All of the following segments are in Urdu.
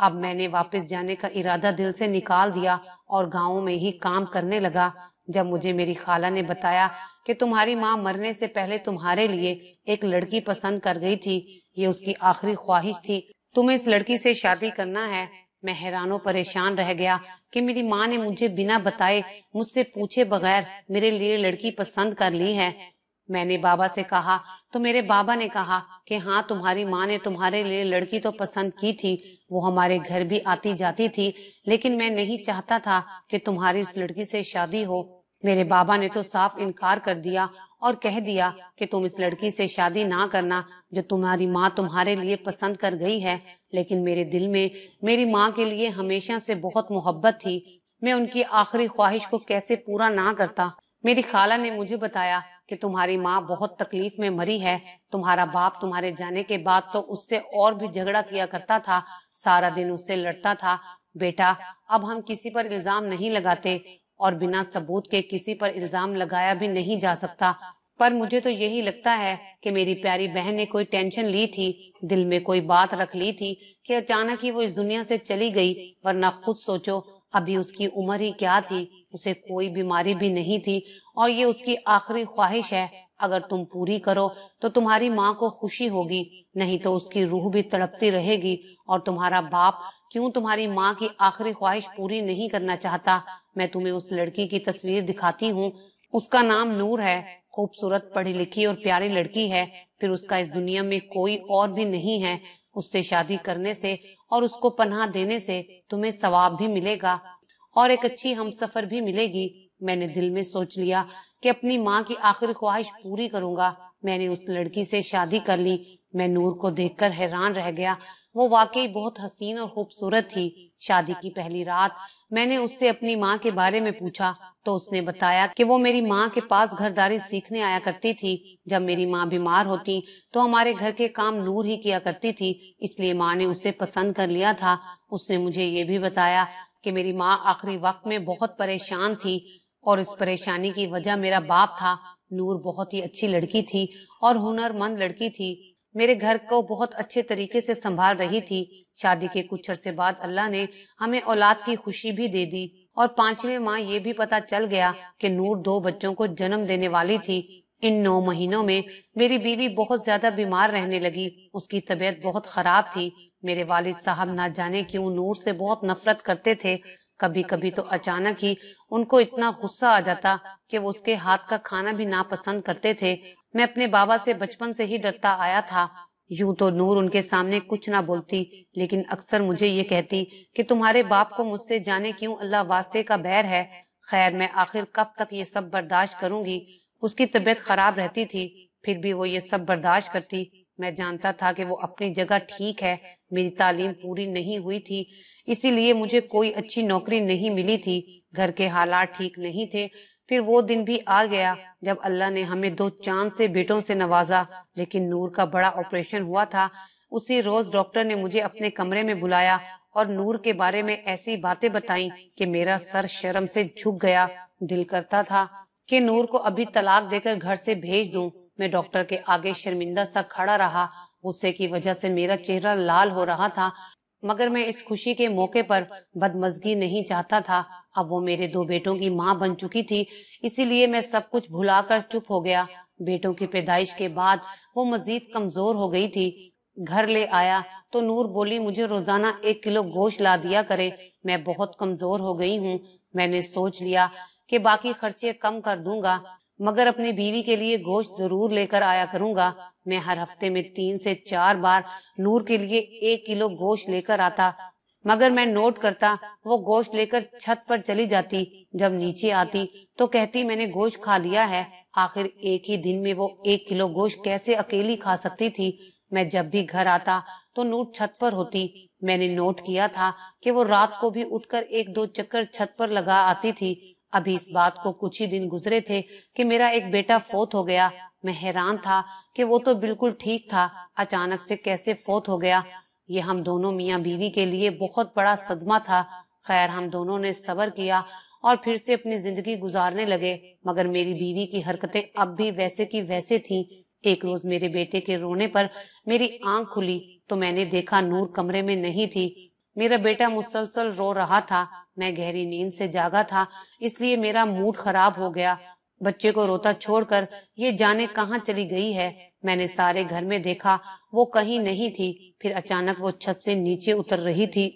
اب میں نے واپس جانے کا ارادہ دل سے نکال دیا اور گاؤں میں ہی کام کرنے لگا۔ جب مجھے میری خالہ نے بتایا کہ تمہاری ماں مرنے سے پہلے تمہارے لیے ایک لڑکی پسند کر گئی تھی، یہ اس کی آخری خواہش تھی، تمہیں اس لڑکی سے شادی کرنا ہے، میں حیران و پریشان رہ گیا کہ میری ماں نے مجھے بنا بتائے، مجھ سے پوچھے بغیر میرے لیے لڑکی پسند کر لی ہے۔ میں نے بابا سے کہا تو میرے بابا نے کہا کہ ہاں، تمہاری ماں نے تمہارے لیے لڑکی تو پسند کی تھی، وہ ہمارے گھر بھی آتی جاتی تھی، لیکن میں نہیں چاہتا تھا کہ تمہاری اس لڑکی سے شادی ہو۔ میرے بابا نے تو صاف انکار کر دیا اور کہہ دیا کہ تم اس لڑکی سے شادی نہ کرنا جو تمہاری ماں تمہارے لیے پسند کر گئی ہے۔ لیکن میرے دل میں میری ماں کے لیے ہمیشہ سے بہت محبت تھی، میں ان کی آخری خواہش کو کیسے پورا نہ کرتا۔ میری خالہ نے مجھے بتایا کہ تمہاری ماں بہت تکلیف میں مری ہے، تمہارا باپ تمہارے جانے کے بعد تو اس سے اور بھی جھگڑا کیا کرتا تھا، سارا دن اس سے لڑتا تھا۔ بیٹا، اب ہم کسی پر الزام نہیں لگاتے اور بنا ثبوت کے کسی پر الزام لگایا بھی نہیں جا سکتا، پر مجھے تو یہی لگتا ہے کہ میری پیاری بہن نے کوئی ٹینشن لی تھی، دل میں کوئی بات رکھ لی تھی کہ اچانک ہی وہ اس دنیا سے چلی گئی، ورنہ خود سوچو ابھی اس کی عمر ہی کیا تھی، اسے کوئی بیماری بھی نہیں تھی، اور یہ اس کی آخری خواہش ہے، اگر تم پوری کرو تو تمہاری ماں کو خوشی ہوگی، نہیں تو اس کی روح بھی تڑپتی رہے گی، اور تمہارا باپ کیوں تمہاری ماں کی آخری خواہش پوری نہیں کرنا چاہتا۔ میں تمہیں اس لڑکی کی تصویر دکھاتی ہوں، اس کا نام نور ہے، خوبصورت، پڑھی لکھی اور پیاری لڑکی ہے، پھر اس کا اس دنیا میں کوئی اور بھی نہیں ہے، اس سے شادی کرنے سے اور اس کو پناہ دینے سے تمہیں ثواب بھی ملے گا اور ایک اچھی ہمسفر بھی ملے گی۔ میں نے دل میں سوچ لیا کہ اپنی ماں کی آخری خواہش پوری کروں گا۔ میں نے اس لڑکی سے شادی کر لی۔ میں نور کو دیکھ کر حیران رہ گیا، وہ واقعی بہت حسین اور خوبصورت تھی۔ شادی کی پہلی رات میں نے اس سے اپنی ماں کے بارے میں پوچھا تو اس نے بتایا کہ وہ میری ماں کے پاس گھرداری سیکھنے آیا کرتی تھی، جب میری ماں بیمار ہوتی تو ہمارے گھر کے کام نور ہی کیا کرتی تھی، اس لیے ماں نے اسے پسند کر لیا تھا۔ اس نے مجھے یہ بھی بتایا کہ میری ماں آخری وقت میں بہت پریشان تھی اور اس پریشانی کی وجہ میرا باپ تھا۔ نور بہت ہی اچھی لڑکی تھی اور ہنر مند لڑکی تھی، میرے گھر کو بہت اچھے طریقے سے سنبھال رہی تھی۔ شادی کے کچھ عرصے بعد اللہ نے ہمیں اولاد کی خوشی بھی دے دی اور 5ویں ماہ یہ بھی پتا چل گیا کہ نور 2 بچوں کو جنم دینے والی تھی۔ ان 9 مہینوں میں میری بیوی بہت زیادہ بیمار رہنے لگی، اس کی طبیعت بہت خراب تھی۔ میرے والد صاحب نہ جانے کیوں نور سے بہت نفرت کرتے تھے، کبھی کبھی تو اچانک ہی ان کو اتنا غصہ آ جاتا کہ وہ اس کے ہاتھ کا کھانا بھی ناپسند کرتے تھے۔ میں اپنے بابا سے بچپن سے ہی ڈرتا آیا تھا، یوں تو نور ان کے سامنے کچھ نہ بولتی، لیکن اکثر مجھے یہ کہتی کہ تمہارے باپ کو مجھ سے جانے کیوں اللہ واسطے کا بیر ہے۔ خیر، میں آخر کب تک یہ سب برداشت کروں گی؟ اس کی طبیعت خراب رہتی تھی، پھر بھی وہ یہ سب برداشت کرتی۔ میں جانتا تھا کہ وہ اپنی جگہ ٹھیک ہے، میری تعلیم پوری نہیں ہوئی تھی، اسی لیے مجھے کوئی اچھی نوکری نہیں ملی تھی، گھر کے حالات ٹھیک نہیں تھے۔ پھر وہ دن بھی آ گیا جب اللہ نے ہمیں 2 چاند سے بیٹوں سے نوازا، لیکن نور کا بڑا آپریشن ہوا تھا۔ اسی روز ڈاکٹر نے مجھے اپنے کمرے میں بلایا اور نور کے بارے میں ایسی باتیں بتائیں کہ میرا سر شرم سے جھک گیا۔ دل کرتا تھا کہ نور کو ابھی طلاق دے کر گھر سے بھیج دوں۔ میں ڈاکٹر کے آگے شرمندہ سا کھڑا رہا، غصے کی وجہ سے میرا چہرہ لال ہو رہا تھا، مگر میں اس خوشی کے موقع پر بدمزگی نہیں چاہتا تھا۔ اب وہ میرے 2 بیٹوں کی ماں بن چکی تھی، اسی لیے میں سب کچھ بھلا کر چپ ہو گیا۔ بیٹوں کی پیدائش کے بعد وہ مزید کمزور ہو گئی تھی۔ گھر لے آیا تو نور بولی مجھے روزانہ 1 کلو گوشت لا دیا کرے، میں بہت کمزور ہو گئی ہوں۔ میں نے سوچ لیا کہ باقی خرچے کم کر دوں گا، مگر اپنی بیوی کے لیے گوشت ضرور لے کر آیا کروں گا۔ میں ہر ہفتے میں 3 سے 4 بار نور کے لیے 1 کلو گوشت لے کر آتا، مگر میں نوٹ کرتا وہ گوشت لے کر چھت پر چلی جاتی، جب نیچے آتی تو کہتی میں نے گوشت کھا لیا ہے۔ آخر ایک ہی دن میں وہ 1 کلو گوشت کیسے اکیلی کھا سکتی تھی؟ میں جب بھی گھر آتا تو نور چھت پر ہوتی۔ میں نے نوٹ کیا تھا کہ وہ رات کو بھی اٹھ کر 1-2 چکر چھت پر لگا آتی تھی۔ ابھی اس بات کو کچھ ہی دن گزرے تھے کہ میرا ایک بیٹا فوت ہو گیا۔ میں حیران تھا کہ وہ تو بالکل ٹھیک تھا، اچانک سے کیسے فوت ہو گیا؟ یہ ہم دونوں میاں بیوی کے لیے بہت بڑا صدمہ تھا۔ خیر، ہم دونوں نے صبر کیا اور پھر سے اپنی زندگی گزارنے لگے، مگر میری بیوی کی حرکتیں اب بھی ویسے کی ویسے تھیں۔ ایک روز میرے بیٹے کے رونے پر میری آنکھ کھلی تو میں نے دیکھا نور کمرے میں نہیں تھی۔ میرا بیٹا مسلسل رو رہا تھا، میں گہری نیند سے جاگا تھا، اس لیے میرا موڈ خراب ہو گیا۔ بچے کو روتا چھوڑ کر یہ جانے کہاں چلی گئی ہے۔ میں نے سارے گھر میں دیکھا، وہ کہیں نہیں تھی۔ پھر اچانک وہ چھت سے نیچے اتر رہی تھی۔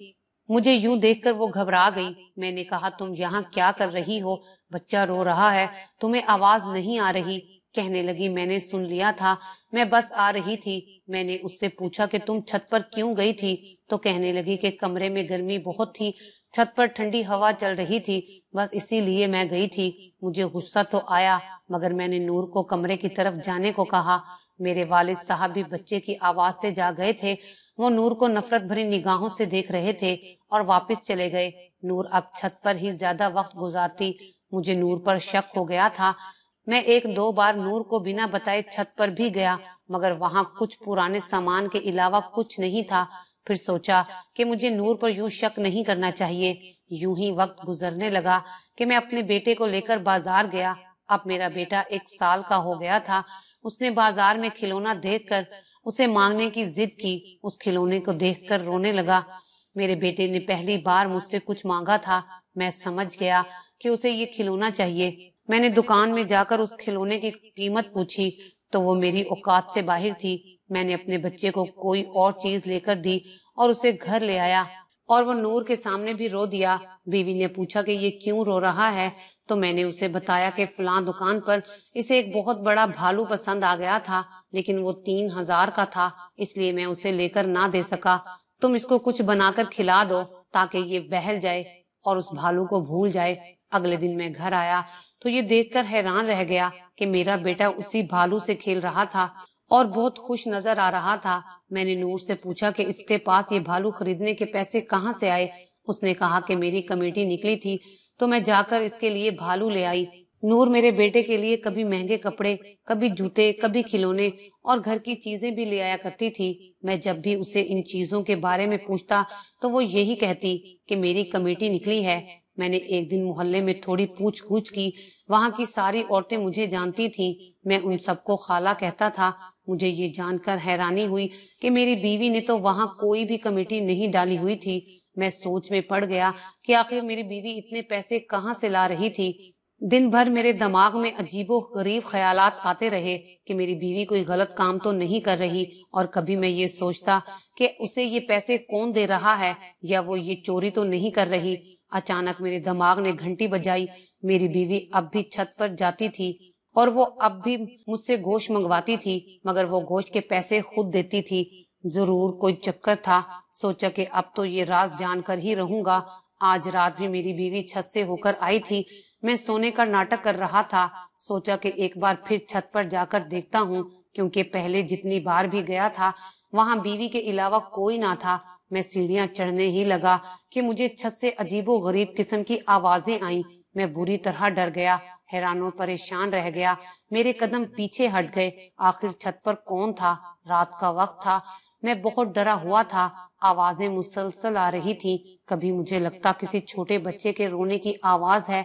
مجھے یوں دیکھ کر وہ گھبرا گئی۔ میں نے کہا، تم یہاں کیا کر رہی ہو؟ بچہ رو رہا ہے، تمہیں آواز نہیں آ رہی؟ کہنے لگی، میں نے سن لیا تھا، میں بس آ رہی تھی۔ میں نے اس سے پوچھا کہ تم چھت پر کیوں گئی تھی؟ تو کہنے لگی کہ کمرے میں گرمی بہت تھی، چھت پر ٹھنڈی ہوا چل رہی تھی، بس اسی لیے میں گئی تھی۔ مجھے غصہ تو آیا، مگر میں نے نور کو کمرے کی طرف جانے کو کہا۔ میرے والد صاحب بھی بچے کی آواز سے جا گئے تھے۔ وہ نور کو نفرت بھری نگاہوں سے دیکھ رہے تھے اور واپس چلے گئے۔ نور اب چھت پر ہی زیادہ وقت گزارتی۔ مجھے نور پر شک ہو گیا تھا۔ میں ایک دو بار نور کو بنا بتائے چھت پر بھی گیا، مگر وہاں کچھ پرانے سامان کے علاوہ کچھ نہیں تھا۔ پھر سوچا کہ مجھے نور پر یوں شک نہیں کرنا چاہیے۔ یوں ہی وقت گزرنے لگا کہ میں اپنے بیٹے کو لے کر بازار گیا۔ اب میرا بیٹا 1 سال کا ہو گیا تھا۔ اس نے بازار میں کھلونا دیکھ کر اسے مانگنے کی ضد کی۔ اس کھلونے کو دیکھ کر رونے لگا۔ میرے بیٹے نے پہلی بار مجھ سے کچھ مانگا تھا۔ میں سمجھ گیا کہ اسے یہ کھلونا چاہیے۔ میں نے دکان میں جا کر اس کھلونے کی قیمت پوچھی تو وہ میری اوقات سے باہر تھی۔ میں نے اپنے بچے کو کوئی اور چیز لے کر دی اور اسے گھر لے آیا، اور وہ نور کے سامنے بھی رو دیا۔ بیوی نے پوچھا کہ یہ کیوں رو رہا ہے؟ تو میں نے اسے بتایا کہ فلاں دکان پر اسے ایک بہت بڑا بھالو پسند آ گیا تھا، لیکن وہ 3000 کا تھا، اس لیے میں اسے لے کر نہ دے سکا۔ تم اس کو کچھ بنا کر کھلا دو تاکہ یہ بہل جائے اور اس بھالو کو بھول جائے۔ اگلے دن میں گھر آیا تو یہ دیکھ کر حیران رہ گیا کہ میرا بیٹا اسی بھالو سے کھیل رہا تھا اور بہت خوش نظر آ رہا تھا۔ میں نے نور سے پوچھا کہ اس کے پاس یہ بھالو خریدنے کے پیسے کہاں سے آئے؟ اس نے کہا کہ میری کمیٹی نکلی تھی تو میں جا کر اس کے لیے بھالو لے آئی۔ نور میرے بیٹے کے لیے کبھی مہنگے کپڑے، کبھی جوتے، کبھی کھلونے اور گھر کی چیزیں بھی لے آیا کرتی تھی۔ میں جب بھی اسے ان چیزوں کے بارے میں پوچھتا تو وہ یہی کہتی کہ میری کمیٹی نکلی ہے۔ میں نے ایک دن محلے میں تھوڑی پوچھ گچھ کی۔ وہاں کی ساری عورتیں مجھے جانتی تھیں۔ میں ان سب کو خالہ کہتا تھا۔ مجھے یہ جان کر حیرانی ہوئی کہ میری بیوی نے تو وہاں کوئی بھی کمیٹی نہیں ڈالی ہوئی تھی۔ میں سوچ میں پڑ گیا کہ آخر میری بیوی اتنے پیسے کہاں سے لا رہی تھی۔ دن بھر میرے دماغ میں عجیب و غریب خیالات آتے رہے کہ میری بیوی کوئی غلط کام تو نہیں کر رہی، اور کبھی میں یہ سوچتا کہ اسے یہ پیسے کون دے رہا ہے، یا وہ یہ چوری تو نہیں کر رہی۔ اچانک میرے دماغ نے گھنٹی بجائی۔ میری بیوی اب بھی چھت پر جاتی تھی اور وہ اب بھی مجھ سے گوشت منگواتی تھی، مگر وہ گوشت کے پیسے خود دیتی تھی۔ ضرور کوئی چکر تھا۔ سوچا کہ اب تو یہ راز جان کر ہی رہوں گا۔ آج رات بھی میری بیوی چھت سے ہو کر آئی تھی۔ میں سونے کا ناٹک کر رہا تھا۔ سوچا کہ ایک بار پھر چھت پر جا کر دیکھتا ہوں، کیونکہ پہلے جتنی بار بھی گیا تھا وہاں بیوی کے علاوہ کوئی نہ تھا۔ میں سیڑھیاں چڑھنے ہی لگا کہ مجھے چھت سے عجیب و غریب قسم کی آوازیں آئیں۔ میں بری طرح ڈر گیا، حیران و پریشان رہ گیا۔ میرے قدم پیچھے ہٹ گئے۔ آخر چھت پر کون تھا؟ رات کا وقت تھا۔ میں بہت ڈرا ہوا تھا۔ آوازیں مسلسل آ رہی تھی۔ کبھی مجھے لگتا کسی چھوٹے بچے کے رونے کی آواز ہے،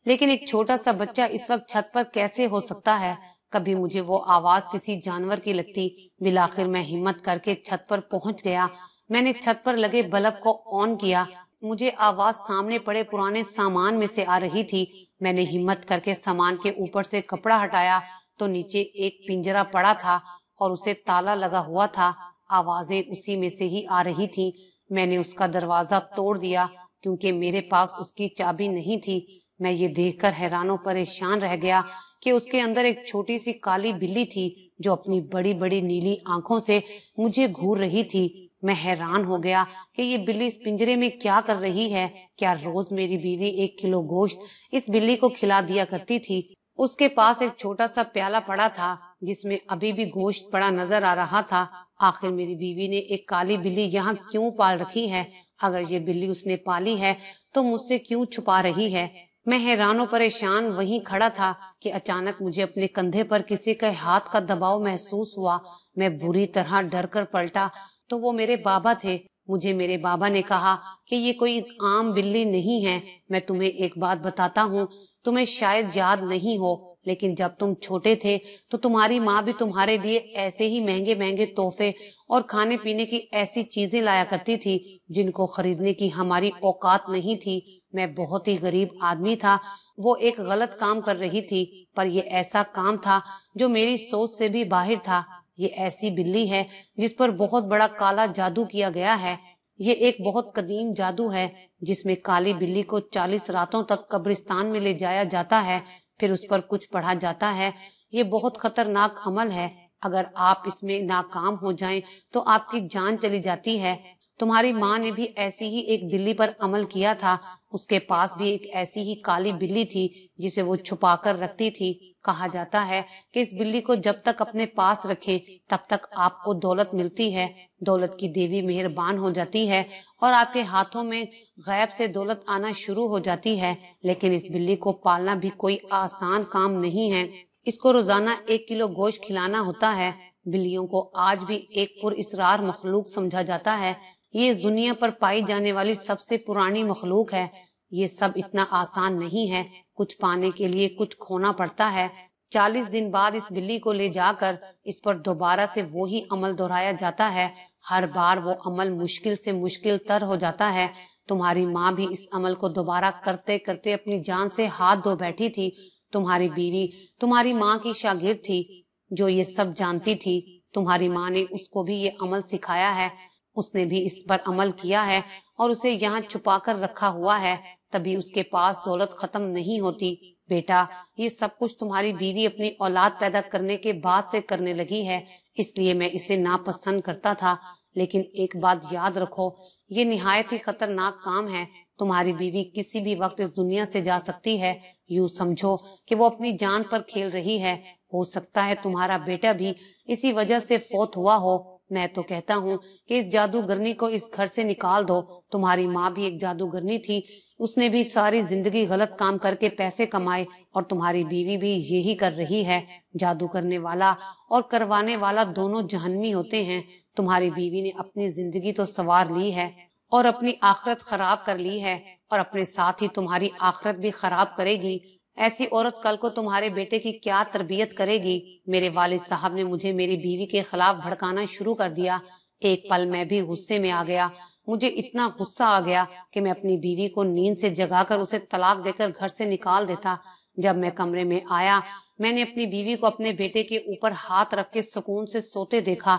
لیکن ایک چھوٹا سا بچہ اس وقت چھت پر کیسے ہو سکتا ہے؟ کبھی مجھے وہ آواز کسی جانور کی لگتی۔ بالآخر میں ہمت کر کے چھت پر پہنچ گیا۔ میں نے چھت پر لگے بلب کو آن کیا۔ مجھے آواز سامنے پڑے پرانے سامان میں سے آ رہی تھی۔ میں نے ہمت کر کے سامان کے اوپر سے کپڑا ہٹایا تو نیچے ایک پنجرا پڑا تھا اور اسے تالا لگا ہوا تھا۔ آوازیں اسی میں سے ہی آ رہی تھی۔ میں نے اس کا دروازہ توڑ دیا کیونکہ میرے پاس اس کی چابی نہیں تھی۔ میں یہ دیکھ کر حیران و پریشان رہ گیا کہ اس کے اندر ایک چھوٹی سی کالی بلی تھی جو اپنی بڑی بڑی نیلی آنکھوں سے مجھے گھور رہی تھی۔ میں حیران ہو گیا کہ یہ بلی اس پنجرے میں کیا کر رہی ہے۔ کیا روز میری بیوی 1 کلو گوشت اس بلی کو کھلا دیا کرتی تھی؟ اس کے پاس ایک چھوٹا سا پیالہ پڑا تھا جس میں ابھی بھی گوشت پڑا نظر آ رہا تھا۔ آخر میری بیوی نے ایک کالی بلی یہاں کیوں پال رکھی ہے؟ اگر یہ بلی اس نے پالی ہے تو مجھ سے کیوں چھپا رہی ہے؟ میں حیران و پریشان وہیں کھڑا تھا کہ اچانک مجھے اپنے کندھے پر کسی کے ہاتھ کا دباؤ محسوس ہوا۔ میں بری طرح ڈر کر پلٹا تو وہ میرے بابا تھے۔ مجھے میرے بابا نے کہا کہ یہ کوئی عام بلی نہیں ہے۔ میں تمہیں ایک بات بتاتا ہوں، تمہیں شاید یاد نہیں ہو، لیکن جب تم چھوٹے تھے تو تمہاری ماں بھی تمہارے لیے ایسے ہی مہنگے مہنگے تحفے اور کھانے پینے کی ایسی چیزیں لایا کرتی تھی جن کو خریدنے کی ہماری اوقات نہیں تھی۔ میں بہت ہی غریب آدمی تھا۔ وہ ایک غلط کام کر رہی تھی، پر یہ ایسا کام تھا جو میری سوچ سے بھی باہر تھا۔ یہ ایسی بلی ہے جس پر بہت بڑا کالا جادو کیا گیا ہے۔ یہ ایک بہت قدیم جادو ہے جس میں کالی بلی کو 40 راتوں تک قبرستان میں لے جایا جاتا ہے، پھر اس پر کچھ پڑھا جاتا ہے۔ یہ بہت خطرناک عمل ہے۔ اگر آپ اس میں ناکام ہو جائیں تو آپ کی جان چلی جاتی ہے۔ تمہاری ماں نے بھی ایسی ہی ایک بلی پر عمل کیا تھا۔ اس کے پاس بھی ایک ایسی ہی کالی بلی تھی جسے وہ چھپا کر رکھتی تھی۔ کہا جاتا ہے کہ اس بلی کو جب تک اپنے پاس رکھیں تب تک آپ کو دولت ملتی ہے، دولت کی دیوی مہربان ہو جاتی ہے اور آپ کے ہاتھوں میں غیب سے دولت آنا شروع ہو جاتی ہے۔ لیکن اس بلی کو پالنا بھی کوئی آسان کام نہیں ہے۔ اس کو روزانہ 1 کلو گوشت کھلانا ہوتا ہے۔ بلیوں کو آج بھی ایک پر اسرار مخلوق سمجھا جاتا ہے۔ یہ اس دنیا پر پائی جانے والی سب سے پرانی مخلوق ہے۔ یہ سب اتنا آسان نہیں ہے، کچھ پانے کے لیے کچھ کھونا پڑتا ہے۔ 40 دن بعد اس بلی کو لے جا کر اس پر دوبارہ سے وہی عمل دہرایا جاتا ہے۔ ہر بار وہ عمل مشکل سے مشکل تر ہو جاتا ہے۔ تمہاری ماں بھی اس عمل کو دوبارہ کرتے کرتے اپنی جان سے ہاتھ دھو بیٹھی تھی۔ تمہاری بیوی تمہاری ماں کی شاگرد تھی جو یہ سب جانتی تھی۔ تمہاری ماں نے اس کو بھی یہ عمل سکھایا ہے۔ اس نے بھی اس پر عمل کیا ہے اور اسے یہاں چھپا کر رکھا ہوا ہے، تبھی اس کے پاس دولت ختم نہیں ہوتی۔ بیٹا، یہ سب کچھ تمہاری بیوی اپنی اولاد پیدا کرنے کے بعد سے کرنے لگی ہے، اس لیے میں اسے ناپسند کرتا تھا۔ لیکن ایک بات یاد رکھو، یہ نہایت ہی خطرناک کام ہے۔ تمہاری بیوی کسی بھی وقت اس دنیا سے جا سکتی ہے۔ یوں سمجھو کہ وہ اپنی جان پر کھیل رہی ہے۔ ہو سکتا ہے تمہارا بیٹا بھی اسی وجہ سے فوت ہوا ہو۔ میں تو کہتا ہوں کہ اس جادوگرنی کو اس گھر سے نکال دو۔ تمہاری ماں بھی ایک جادوگرنی تھی، اس نے بھی ساری زندگی غلط کام کر کے پیسے کمائے، اور تمہاری بیوی بھی یہی کر رہی ہے۔ جادو کرنے والا اور کروانے والا دونوں جہنمی ہوتے ہیں۔ تمہاری بیوی نے اپنی زندگی تو سنوار لی ہے اور اپنی آخرت خراب کر لی ہے، اور اپنے ساتھ ہی تمہاری آخرت بھی خراب کرے گی۔ ایسی عورت کل کو تمہارے بیٹے کی کیا تربیت کرے گی؟ میرے والد صاحب نے مجھے میری بیوی کے خلاف بھڑکانا شروع کر دیا۔ ایک پل میں بھی غصے میں آ گیا۔ مجھے اتنا غصہ آ گیا کہ میں اپنی بیوی کو نیند سے جگا کر اسے طلاق دے کر گھر سے نکال دیتا۔ جب میں کمرے میں آیا، میں نے اپنی بیوی کو اپنے بیٹے کے اوپر ہاتھ رکھ کے سکون سے سوتے دیکھا۔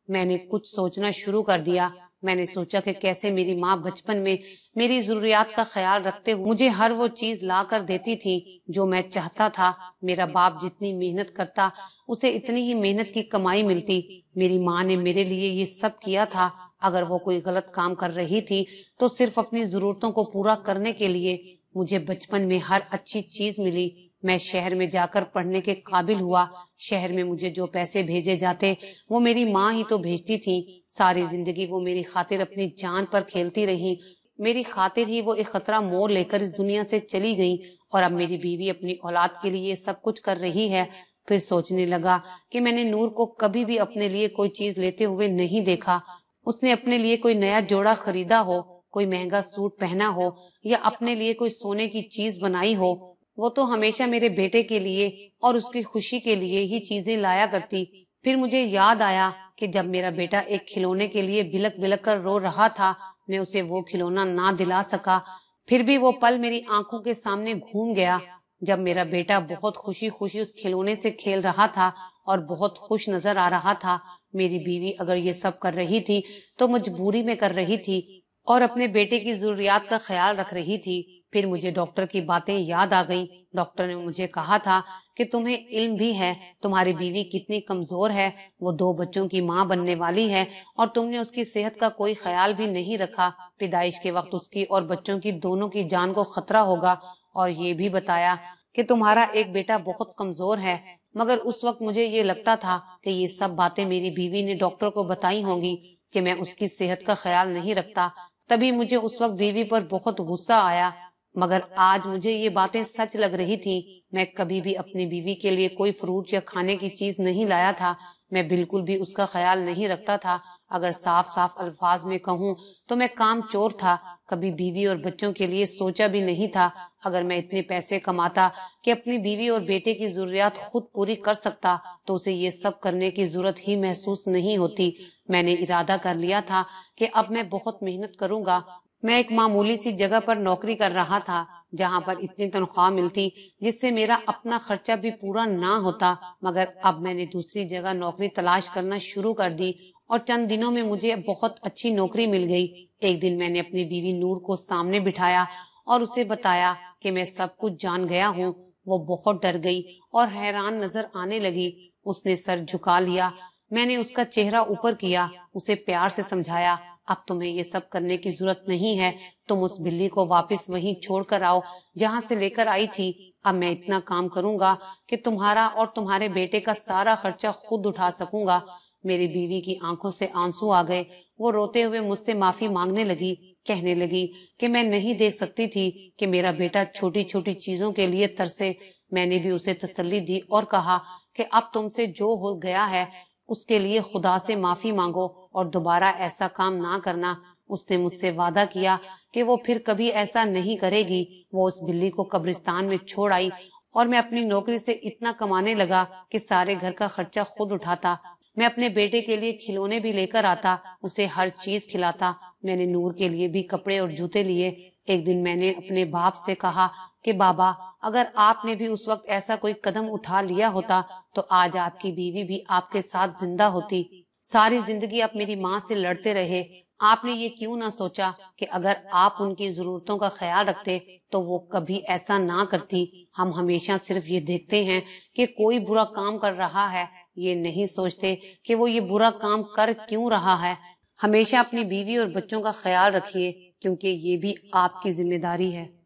میں نے کچھ سوچنا شروع کر دیا۔ میں نے سوچا کہ کیسے میری ماں بچپن میں میری ضروریات کا خیال رکھتے ہوئے مجھے ہر وہ چیز لا کر دیتی تھی جو میں چاہتا تھا۔ میرا باپ جتنی محنت کرتا اسے اتنی ہی محنت کی کمائی ملتی۔ میری ماں نے میرے لیے یہ سب کیا تھا۔ اگر وہ کوئی غلط کام کر رہی تھی تو صرف اپنی ضرورتوں کو پورا کرنے کے لیے۔ مجھے بچپن میں ہر اچھی چیز ملی۔ میں شہر میں جا کر پڑھنے کے قابل ہوا۔ شہر میں مجھے جو پیسے بھیجے جاتے وہ میری ماں ہی تو بھیجتی تھی۔ ساری زندگی وہ میری خاطر اپنی جان پر کھیلتی رہی۔ میری خاطر ہی وہ ایک خطرہ مور لے کر اس دنیا سے چلی گئی، اور اب میری بیوی اپنی اولاد کے لیے سب کچھ کر رہی ہے۔ پھر سوچنے لگا کہ میں نے نور کو کبھی بھی اپنے لیے کوئی چیز لیتے ہوئے نہیں دیکھا۔ اس نے اپنے لیے کوئی نیا جوڑا خریدا ہو، کوئی مہنگا سوٹ پہنا ہو، یا اپنے لیے کوئی سونے کی چیز بنائی ہو۔ وہ تو ہمیشہ میرے بیٹے کے لیے اور اس کی خوشی کے لیے ہی چیزیں لایا کرتی۔ پھر مجھے یاد آیا کہ جب میرا بیٹا ایک کھلونے کے لیے بلک بلک کر رو رہا تھا، میں اسے وہ کھلونا نہ دلا سکا۔ پھر بھی وہ پل میری آنکھوں کے سامنے گھوم گیا جب میرا بیٹا بہت خوشی خوشی اس کھلونے سے کھیل رہا تھا اور بہت خوش نظر آ رہا تھا۔ میری بیوی اگر یہ سب کر رہی تھی تو مجبوری میں کر رہی تھی اور اپنے بیٹے کی ضروریات کا خیال رکھ رہی تھی۔ پھر مجھے ڈاکٹر کی باتیں یاد آ گئیں۔ ڈاکٹر نے مجھے کہا تھا کہ تمہیں علم بھی ہے تمہاری بیوی کتنی کمزور ہے، وہ 2 بچوں کی ماں بننے والی ہے، اور تم نے اس کی صحت کا کوئی خیال بھی نہیں رکھا۔ پیدائش کے وقت اس کی اور بچوں کی دونوں کی جان کو خطرہ ہوگا، اور یہ بھی بتایا کہ تمہارا ایک بیٹا بہت کمزور ہے۔ مگر اس وقت مجھے یہ لگتا تھا کہ یہ سب باتیں میری بیوی نے ڈاکٹر کو بتائی ہوں گی کہ میں اس کی صحت کا خیال نہیں رکھتا۔ تبھی مجھے اس وقت بیوی پر بہت غصہ آیا، مگر آج مجھے یہ باتیں سچ لگ رہی تھی۔ میں کبھی بھی اپنی بیوی کے لیے کوئی فروٹ یا کھانے کی چیز نہیں لایا تھا۔ میں بالکل بھی اس کا خیال نہیں رکھتا تھا، اگر صاف صاف الفاظ میں کہوں تو میں کام چور تھا، کبھی بیوی اور بچوں کے لیے سوچا بھی نہیں تھا۔ اگر میں اتنے پیسے کماتا کہ اپنی بیوی اور بیٹے کی ضروریات خود پوری کر سکتا تو اسے یہ سب کرنے کی ضرورت ہی محسوس نہیں ہوتی۔ میں نے ارادہ کر لیا تھا کہ اب میں بہت محنت کروں گا۔ میں ایک معمولی سی جگہ پر نوکری کر رہا تھا جہاں پر اتنی تنخواہ ملتی جس سے میرا اپنا خرچہ بھی پورا نہ ہوتا، مگر اب میں نے دوسری جگہ نوکری تلاش کرنا شروع کر دی اور چند دنوں میں مجھے بہت اچھی نوکری مل گئی۔ ایک دن میں نے اپنی بیوی نور کو سامنے بٹھایا اور اسے بتایا کہ میں سب کچھ جان گیا ہوں۔ وہ بہت ڈر گئی اور حیران نظر آنے لگی۔ اس نے سر جھکا لیا۔ میں نے اس کا چہرہ اوپر کیا، اسے پیار سے سمجھایا، اب تمہیں یہ سب کرنے کی ضرورت نہیں ہے، تم اس بلی کو واپس وہیں چھوڑ کر آؤ جہاں سے لے کر آئی تھی۔ اب میں اتنا کام کروں گا کہ تمہارا اور تمہارے بیٹے کا سارا خرچہ خود اٹھا سکوں گا۔ میری بیوی کی آنکھوں سے آنسو آ گئے۔ وہ روتے ہوئے مجھ سے معافی مانگنے لگی، کہنے لگی کہ میں نہیں دیکھ سکتی تھی کہ میرا بیٹا چھوٹی چھوٹی چیزوں کے لیے ترسے۔ میں نے بھی اسے تسلی دی اور کہا کہ اب تم سے جو ہو گیا ہے اس کے لیے خدا سے معافی مانگو اور دوبارہ ایسا کام نہ کرنا۔ اس نے مجھ سے وعدہ کیا کہ وہ پھر کبھی ایسا نہیں کرے گی۔ وہ اس بلی کو قبرستان میں چھوڑ آئی اور میں اپنی نوکری سے اتنا کمانے لگا کہ سارے گھر کا خرچہ خود اٹھاتا۔ میں اپنے بیٹے کے لیے کھلونے بھی لے کر آتا، اسے ہر چیز کھلاتا۔ میں نے نور کے لیے بھی کپڑے اور جوتے لیے۔ ایک دن میں نے اپنے باپ سے کہا کہ بابا، اگر آپ نے بھی اس وقت ایسا کوئی قدم اٹھا لیا ہوتا تو آج آپ کی بیوی بھی آپ کے ساتھ زندہ ہوتی۔ ساری زندگی آپ میری ماں سے لڑتے رہے۔ آپ نے یہ کیوں نہ سوچا کہ اگر آپ ان کی ضرورتوں کا خیال رکھتے تو وہ کبھی ایسا نہ کرتی۔ ہم ہمیشہ صرف یہ دیکھتے ہیں کہ کوئی برا کام کر رہا ہے، یہ نہیں سوچتے کہ وہ یہ برا کام کر کیوں رہا ہے۔ ہمیشہ اپنی بیوی اور بچوں کا خیال رکھیے کیونکہ یہ بھی آپ کی ذمہ داری ہے۔